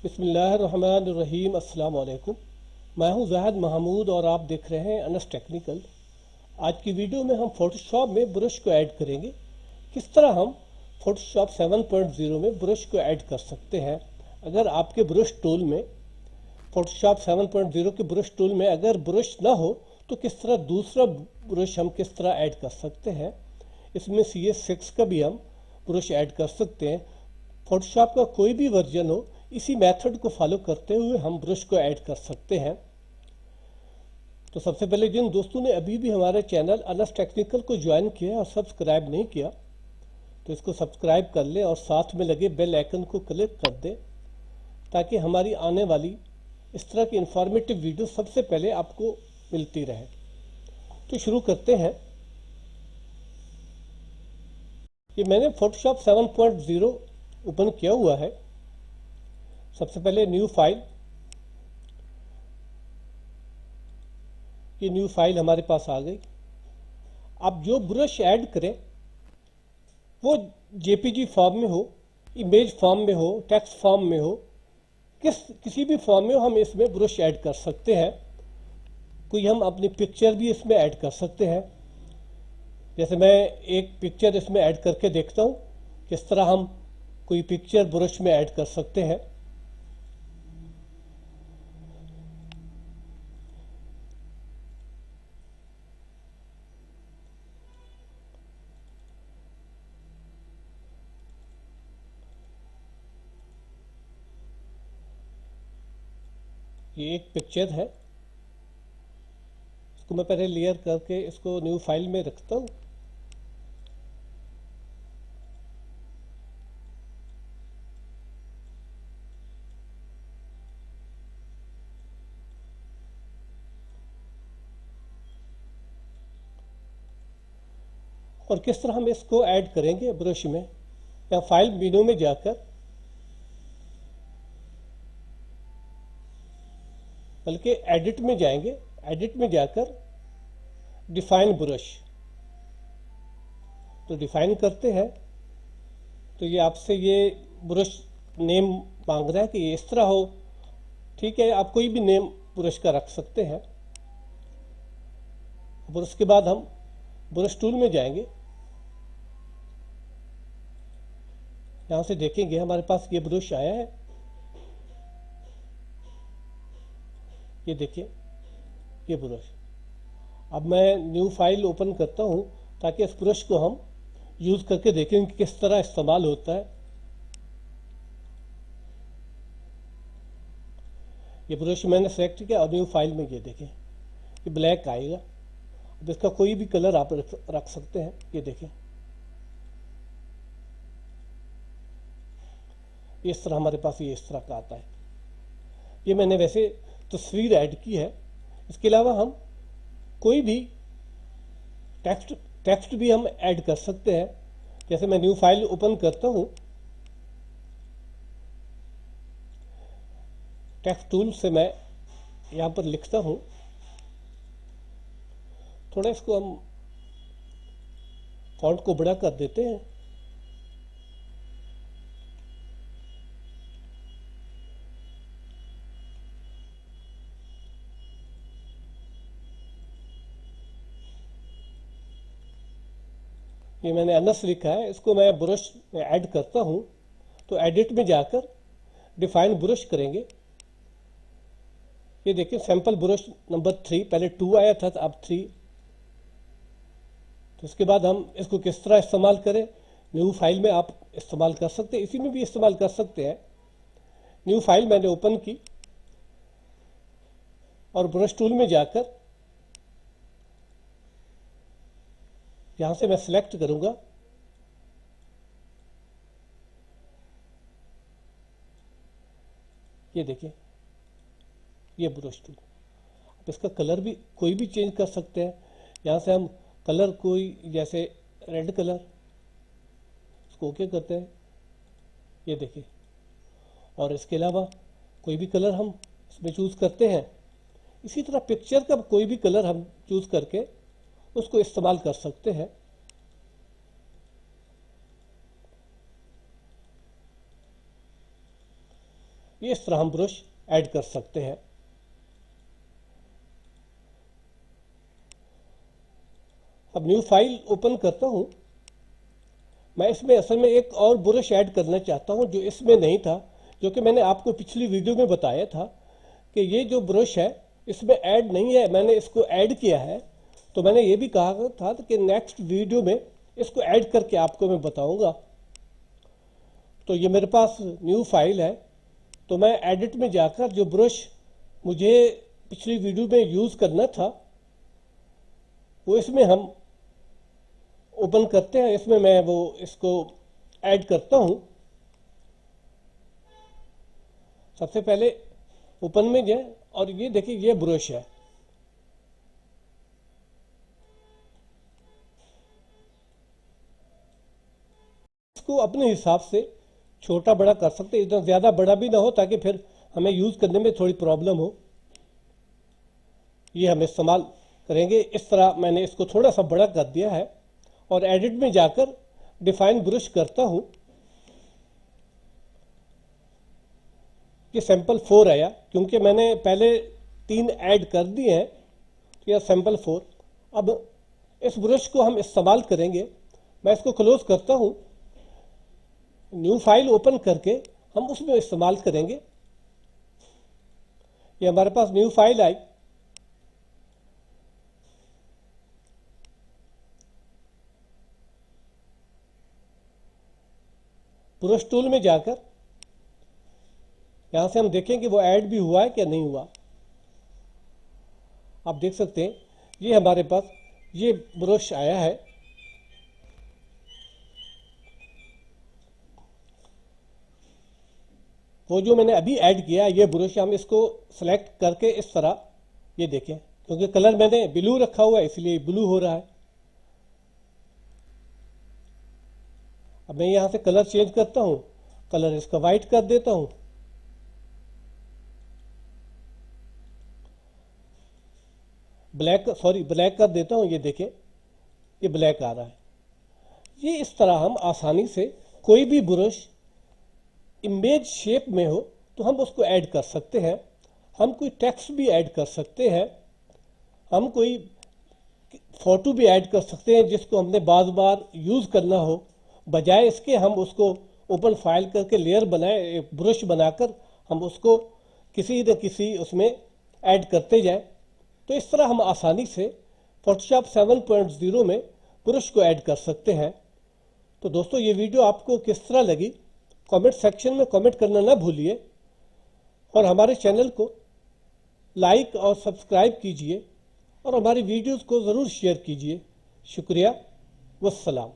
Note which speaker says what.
Speaker 1: बिस्मिल्लाहिर्रहमानिर्रहीम। अस्सलाम वालेकुम। मैं हूं ज़ाहिद महमूद और आप देख रहे हैं अनस टेक्निकल। आज की वीडियो में हम फोटोशॉप में ब्रश को ऐड करेंगे। किस तरह हम फोटोशॉप 7.0 में ब्रश को ऐड कर सकते हैं। अगर आपके ब्रश टूल में फोटोशॉप 7.0 के ब्रश टूल में अगर ब्रश ना हो तो किस तरह दूसरा ब्रश हम किस तरह ऐड कर सकते हैं। इसमें CS6 का भी हम ब्रश ऐड कर सकते हैं। फोटोशॉप का कोई भी वर्जन हो, इसी मेथड को फॉलो करते हुए हम ब्रश को ऐड कर सकते हैं। तो सबसे पहले जिन दोस्तों ने अभी भी हमारे चैनल अनस टेक्निकल को ज्वाइन किया और सब्सक्राइब नहीं किया तो इसको सब्सक्राइब कर ले और साथ में लगे बेल आइकन को क्लिक कर दे ताकि हमारी आने वाली इस तरह की इंफॉर्मेटिव वीडियो सबसे पहले आपको मिलती रहे। तो शुरू करते हैं। ये मैंने फोटोशॉप 7.0 ओपन किया हुआ है। सबसे पहले न्यू फाइल, ये न्यू फाइल हमारे पास आ गई। आप जो ब्रश ऐड करें वो जेपीजी फॉर्म में हो, इमेज फॉर्म में हो, टेक्स्ट फॉर्म में हो, किसी भी फॉर्म में हो, हम इसमें ब्रश ऐड कर सकते हैं। कोई हम अपनी पिक्चर भी इसमें ऐड कर सकते हैं। जैसे मैं एक पिक्चर इसमें ऐड करके देखता हूँ किस तरह हम कोई पिक्चर ब्रश में ऐड कर सकते हैं। ये एक पिक्चर है, इसको मैं पहले लेयर करके इसको न्यू फाइल में रखता हूँ। और किस तरह हम इसको ऐड करेंगे ब्रश में, या फाइल मेनू में जाकर, बल्कि एडिट में जाएंगे। एडिट में जाकर डिफाइन ब्रश, तो डिफाइन करते हैं। तो ये आपसे ये ब्रश नेम मांग रहा है कि ये इस तरह हो। ठीक है, आप कोई भी नेम ब्रश का रख सकते हैं। और उसके बाद हम ब्रश टूल में जाएंगे। यहाँ से देखेंगे हमारे पास ये ब्रश आया है। ये देखिए ये ब्रश। अब मैं न्यू फाइल ओपन करता हूँ ताकि इस ब्रश को हम यूज़ करके देखें कि किस तरह इस्तेमाल होता है। ये ब्रश मैंने सेलेक्ट किया और न्यू फाइल में ये देखें ये ब्लैक आएगा। अब इसका कोई भी कलर आप रख सकते हैं। ये देखें इस तरह हमारे पास ये इस तरह का आता है। ये मैंने वैसे तस्वीर ऐड की है। इसके अलावा हम कोई भी टेक्स्ट भी हम ऐड कर सकते हैं। जैसे मैं न्यू फाइल ओपन करता हूँ, टेक्स्ट टूल से मैं यहाँ पर लिखता हूँ। थोड़ा इसको हम फॉन्ट को बड़ा कर देते हैं। ये मैंने अनस लिखा है, इसको मैं ब्रश में ऐड करता हूँ। तो एडिट में जाकर डिफाइन ब्रश करेंगे। ये देखिए सैंपल ब्रश नंबर 3, पहले 2 आया था अब 3। तो इसके बाद हम इसको किस तरह इस्तेमाल करें, न्यू फाइल में आप इस्तेमाल कर सकते हैं, इसी में भी इस्तेमाल कर सकते हैं। न्यू फाइल मैंने ओपन की और ब्रश टूल में जाकर यहाँ से मैं सिलेक्ट करूँगा। ये देखिए ये ब्रश टूल। अब इसका कलर भी कोई भी चेंज कर सकते हैं। यहाँ से हम कलर कोई, जैसे रेड कलर, इसको ओके करते हैं। ये देखिए, और इसके अलावा कोई भी कलर हम इसमें चूज़ करते हैं। इसी तरह पिक्चर का कोई भी कलर हम चूज़ करके उसको इस्तेमाल कर सकते हैं। ये इस तरह हम ब्रश ऐड कर सकते हैं। अब न्यू फाइल ओपन करता हूँ। मैं इसमें असल में एक और ब्रश ऐड करना चाहता हूँ जो इसमें नहीं था, जो कि मैंने आपको पिछली वीडियो में बताया था कि ये जो ब्रश है इसमें ऐड नहीं है, मैंने इसको ऐड किया है। तो मैंने ये भी कहा था कि नेक्स्ट वीडियो में इसको ऐड करके आपको मैं बताऊंगा। तो ये मेरे पास न्यू फाइल है, तो मैं एडिट में जाकर जो ब्रश मुझे पिछली वीडियो में यूज़ करना था वो इसमें हम ओपन करते हैं। इसमें मैं वो इसको ऐड करता हूँ। सबसे पहले ओपन में जाए और ये देखिए ये ब्रश है। इसको अपने हिसाब से छोटा बड़ा कर सकते हैं, इतना ज़्यादा बड़ा भी ना हो ताकि फिर हमें यूज़ करने में थोड़ी प्रॉब्लम हो। ये हम इस्तेमाल करेंगे। इस तरह मैंने इसको थोड़ा सा बड़ा कर दिया है और एडिट में जाकर डिफाइन ब्रश करता हूँ। ये सैंपल 4 आया क्योंकि मैंने पहले 3 ऐड कर दिए हैं, तो यह सैंपल 4। अब इस ब्रश को हम इस्तेमाल करेंगे। मैं इसको क्लोज करता हूँ। न्यू फाइल ओपन करके हम उसमें इस्तेमाल करेंगे। ये हमारे पास न्यू फाइल आई। ब्रश टूल में जाकर यहां से हम देखेंगे वो ऐड भी हुआ है क्या नहीं हुआ। आप देख सकते हैं ये हमारे पास ये ब्रश आया है। वो जो मैंने अभी ऐड किया ये ब्रश, हम इसको सेलेक्ट करके इस तरह ये देखें, क्योंकि कलर मैंने ब्लू रखा हुआ है इसलिए ब्लू हो रहा है। अब मैं यहां से कलर चेंज करता हूं, कलर इसका वाइट कर देता हूं। ब्लैक कर देता हूं। ये देखें ये ब्लैक आ रहा है। ये इस तरह हम आसानी से कोई भी ब्रश इमेज शेप में हो तो हम उसको ऐड कर सकते हैं। हम कोई टेक्स्ट भी ऐड कर सकते हैं, हम कोई फोटो भी ऐड कर सकते हैं जिसको हमने बार बार यूज़ करना हो। बजाय इसके हम उसको ओपन फाइल करके लेयर बनाए, ब्रश बनाकर हम उसको किसी न किसी उसमें ऐड करते जाएं। तो इस तरह हम आसानी से फोटोशॉप 7.0 में ब्रश को ऐड कर सकते हैं। तो दोस्तों ये वीडियो आपको किस तरह लगी कमेंट सेक्शन में कमेंट करना ना भूलिए, और हमारे चैनल को लाइक और सब्सक्राइब कीजिए और हमारी वीडियोस को ज़रूर शेयर कीजिए। शुक्रिया, वस्सलाम।